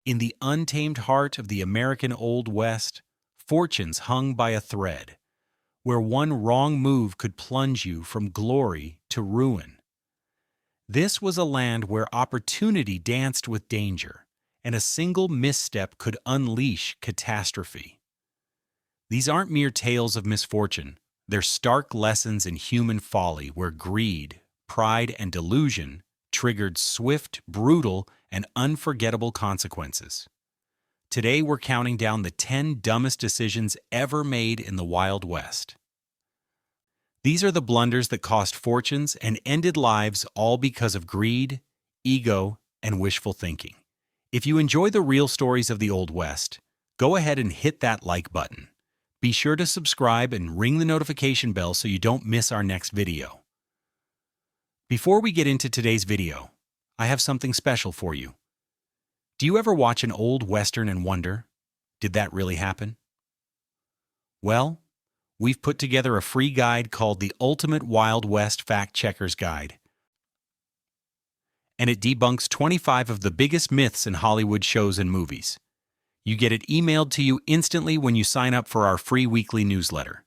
In the untamed heart of the American Old West, fortunes hung by a thread, where one wrong move could plunge you from glory to ruin. This was a land where opportunity danced with danger, and a single misstep could unleash catastrophe. These aren't mere tales of misfortune. They're stark lessons in human folly where greed, pride, and delusion triggered swift, brutal, and unforgettable consequences. Today we're counting down the 10 dumbest decisions ever made in the Wild West. These are the blunders that cost fortunes and ended lives, all because of greed, ego, and wishful thinking. If you enjoy the real stories of the Old West, go ahead and hit that like button. Be sure to subscribe and ring the notification bell so you don't miss our next video. Before we get into today's video, I have something special for you. Do you ever watch an old Western and wonder, did that really happen? Well, we've put together a free guide called the Ultimate Wild West Fact Checkers Guide, and it debunks 25 of the biggest myths in Hollywood shows and movies. You get it emailed to you instantly when you sign up for our free weekly newsletter.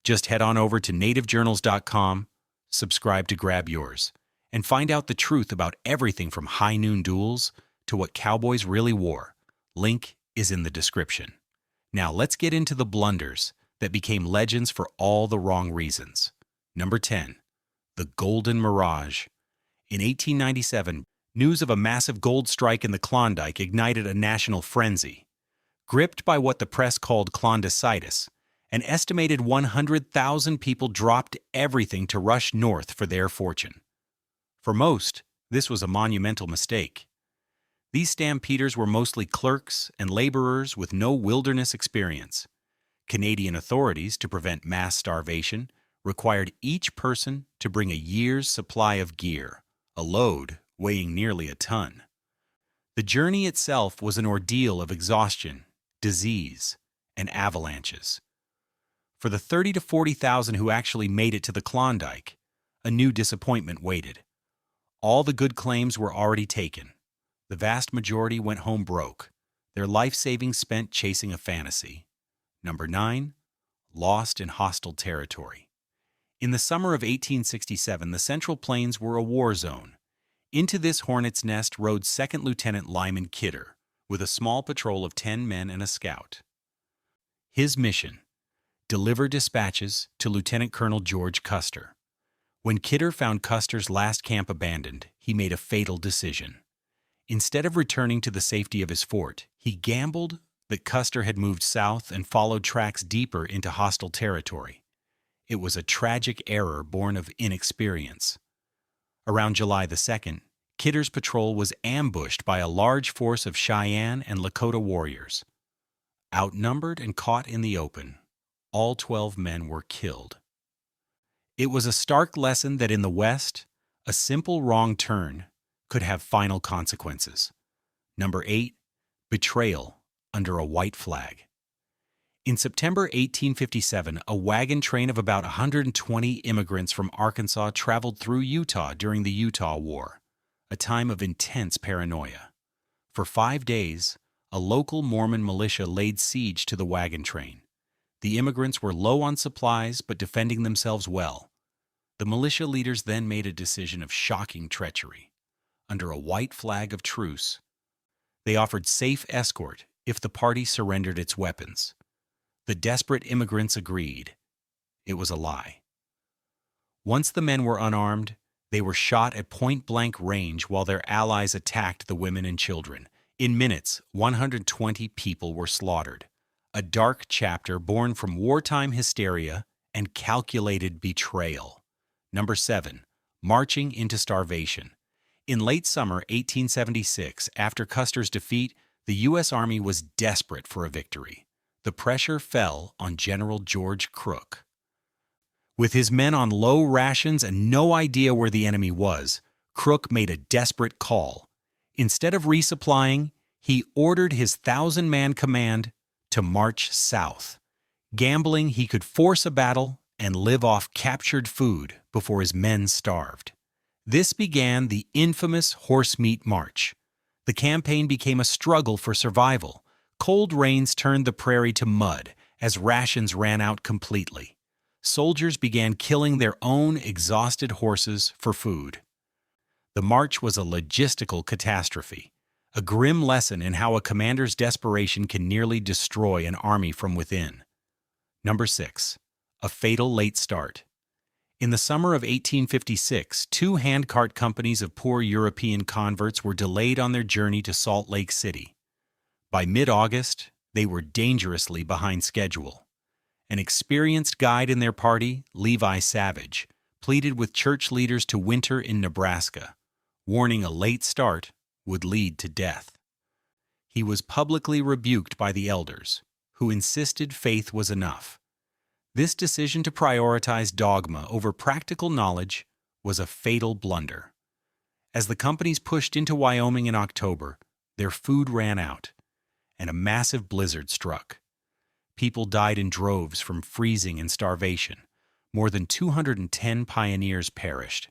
Just head on over to nativejournals.com, subscribe to grab yours, and find out the truth about everything from high noon duels to what cowboys really wore. Link is in the description. Now let's get into the blunders that became legends for all the wrong reasons. Number 10. The Golden Mirage. In 1897, news of a massive gold strike in the Klondike ignited a national frenzy. Gripped by what the press called Klondicitis, an estimated 100,000 people dropped everything to rush north for their fortune. For most, this was a monumental mistake. These stampeders were mostly clerks and laborers with no wilderness experience. Canadian authorities, to prevent mass starvation, required each person to bring a year's supply of gear, a load weighing nearly a ton. The journey itself was an ordeal of exhaustion, disease, and avalanches. For the 30,000 to 40,000 who actually made it to the Klondike, a new disappointment waited. All the good claims were already taken. The vast majority went home broke, their life savings spent chasing a fantasy. Number 9. Lost in hostile territory. In the summer of 1867, the Central Plains were a war zone. Into this hornet's nest rode 2nd Lieutenant Lyman Kidder, with a small patrol of 10 men and a scout. His mission: deliver dispatches to Lieutenant Colonel George Custer. When Kidder found Custer's last camp abandoned, he made a fatal decision. Instead of returning to the safety of his fort, he gambled that Custer had moved south and followed tracks deeper into hostile territory. It was a tragic error born of inexperience. Around July the 2nd, Kidder's patrol was ambushed by a large force of Cheyenne and Lakota warriors. Outnumbered and caught in the open, all 12 men were killed. It was a stark lesson that in the West, a simple wrong turn could have final consequences. Number 8. Betrayal under a white flag. In September 1857, a wagon train of about 120 immigrants from Arkansas traveled through Utah during the Utah War, a time of intense paranoia. For 5 days, a local Mormon militia laid siege to the wagon train. The immigrants were low on supplies but defending themselves well. The militia leaders then made a decision of shocking treachery. Under a white flag of truce, they offered safe escort if the party surrendered its weapons. The desperate immigrants agreed. It was a lie. Once the men were unarmed, they were shot at point-blank range while their allies attacked the women and children. In minutes, 120 people were slaughtered. A dark chapter born from wartime hysteria and calculated betrayal. Number 7. Marching into starvation. In late summer 1876, after Custer's defeat, the U.S. Army was desperate for a victory. The pressure fell on General George Crook. With his men on low rations and no idea where the enemy was, Crook made a desperate call. Instead of resupplying, he ordered his 1,000-man command to march south, gambling he could force a battle and live off captured food before his men starved. This began the infamous Horsemeat March. The campaign became a struggle for survival. Cold rains turned the prairie to mud as rations ran out completely. Soldiers began killing their own exhausted horses for food. The march was a logistical catastrophe, a grim lesson in how a commander's desperation can nearly destroy an army from within. Number 6. A fatal late start. In the summer of 1856, two handcart companies of poor European converts were delayed on their journey to Salt Lake City. By mid-August, they were dangerously behind schedule. An experienced guide in their party, Levi Savage, pleaded with church leaders to winter in Nebraska, warning a late start would lead to death. He was publicly rebuked by the elders, who insisted faith was enough. This decision to prioritize dogma over practical knowledge was a fatal blunder. As the companies pushed into Wyoming in October, their food ran out, and a massive blizzard struck. People died in droves from freezing and starvation. More than 210 pioneers perished,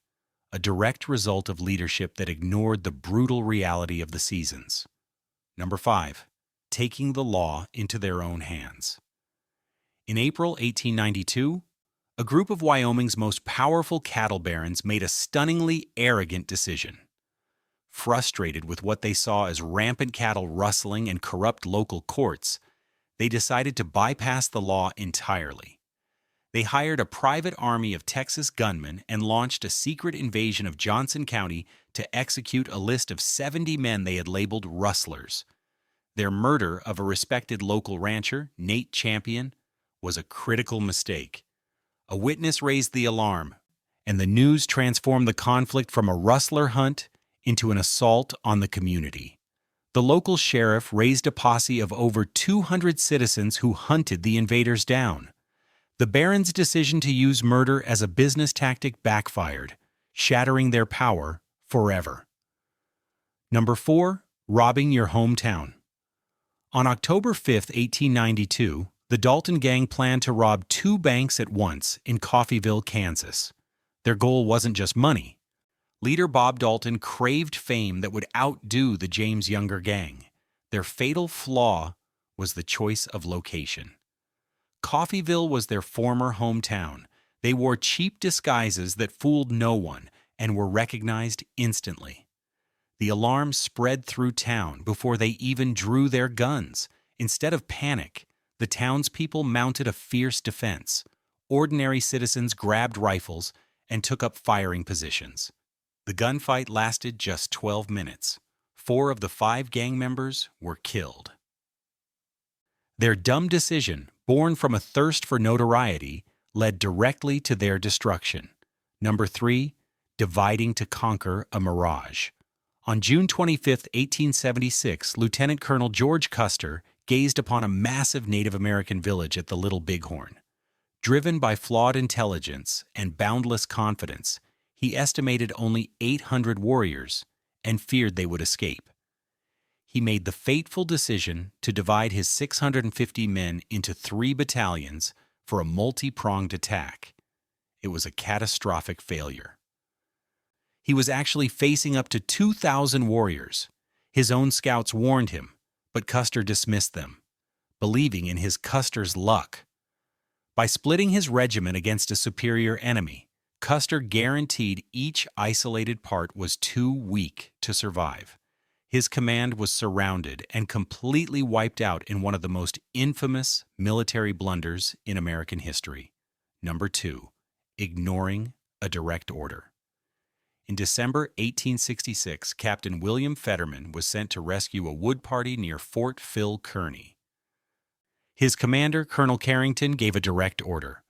a direct result of leadership that ignored the brutal reality of the seasons. Number 5. Taking the law into their own hands. In April 1892, a group of Wyoming's most powerful cattle barons made a stunningly arrogant decision. Frustrated with what they saw as rampant cattle rustling and corrupt local courts, they decided to bypass the law entirely. They hired a private army of Texas gunmen and launched a secret invasion of Johnson County to execute a list of 70 men they had labeled rustlers. Their murder of a respected local rancher, Nate Champion, was a critical mistake. A witness raised the alarm, and the news transformed the conflict from a rustler hunt into an assault on the community. The local sheriff raised a posse of over 200 citizens who hunted the invaders down. The barons' decision to use murder as a business tactic backfired, shattering their power forever. Number 4. Robbing your hometown. On October 5, 1892, the Dalton gang planned to rob 2 banks at once in Coffeyville, Kansas. Their goal wasn't just money. Leader Bob Dalton craved fame that would outdo the James Younger gang. Their fatal flaw was the choice of location. Coffeyville was their former hometown. They wore cheap disguises that fooled no one and were recognized instantly. The alarm spread through town before they even drew their guns. Instead of panic, the townspeople mounted a fierce defense. Ordinary citizens grabbed rifles and took up firing positions. The gunfight lasted just 12 minutes. 4 of the 5 gang members were killed. Their dumb decision, born from a thirst for notoriety, led directly to their destruction. Number 3. Dividing to conquer a mirage. On June 25, 1876, Lieutenant Colonel George Custer gazed upon a massive Native American village at the Little Bighorn. Driven by flawed intelligence and boundless confidence, he estimated only 800 warriors and feared they would escape. He made the fateful decision to divide his 650 men into 3 battalions for a multi-pronged attack. It was a catastrophic failure. He was actually facing up to 2,000 warriors. His own scouts warned him, but Custer dismissed them, believing in his Custer's luck. By splitting his regiment against a superior enemy, Custer guaranteed each isolated part was too weak to survive. His command was surrounded and completely wiped out in one of the most infamous military blunders in American history. Number 2. Ignoring a direct order. In December 1866, Captain William Fetterman was sent to rescue a wood party near Fort Phil Kearny. His commander, Colonel Carrington, gave a direct order.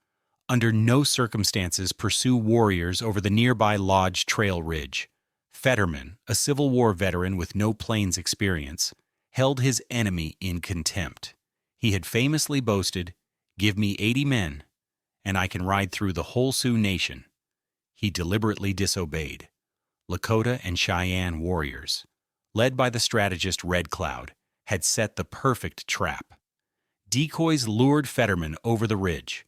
Under no circumstances pursue warriors over the nearby Lodge Trail Ridge. Fetterman, a Civil War veteran with no plains experience, held his enemy in contempt. He had famously boasted, "Give me 80 men, and I can ride through the whole Sioux nation." He deliberately disobeyed. Lakota and Cheyenne warriors, led by the strategist Red Cloud, had set the perfect trap. Decoys lured Fetterman over the ridge.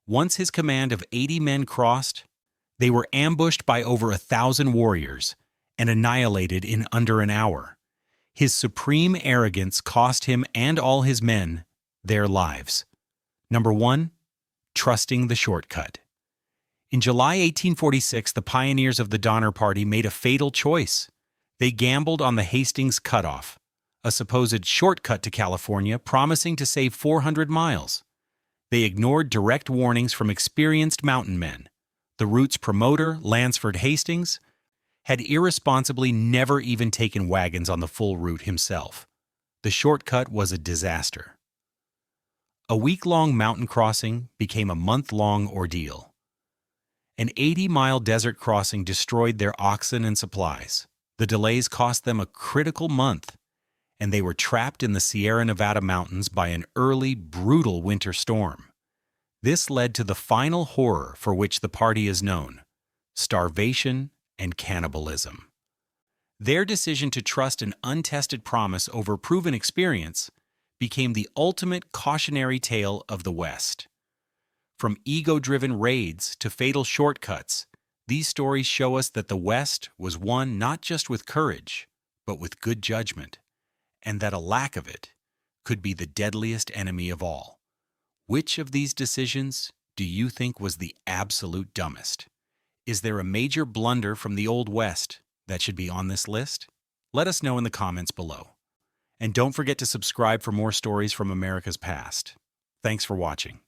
Once his command of 80 men crossed, they were ambushed by over 1,000 warriors and annihilated in under an hour. His supreme arrogance cost him and all his men their lives. Number 1. Trusting the shortcut. In July 1846, the pioneers of the Donner Party made a fatal choice. They gambled on the Hastings Cutoff, a supposed shortcut to California promising to save 400 miles. They ignored direct warnings from experienced mountain men. The route's promoter, Lansford Hastings, had irresponsibly never even taken wagons on the full route himself. The shortcut was a disaster. A week-long mountain crossing became a month-long ordeal. An 80-mile desert crossing destroyed their oxen and supplies. The delays cost them a critical month, and they were trapped in the Sierra Nevada mountains by an early, brutal winter storm. This led to the final horror for which the party is known: starvation and cannibalism. Their decision to trust an untested promise over proven experience became the ultimate cautionary tale of the West. From ego-driven raids to fatal shortcuts, these stories show us that the West was won not just with courage, but with good judgment, and that a lack of it could be the deadliest enemy of all. Which of these decisions do you think was the absolute dumbest? Is there a major blunder from the Old West that should be on this list? Let us know in the comments below. And don't forget to subscribe for more stories from America's past. Thanks for watching.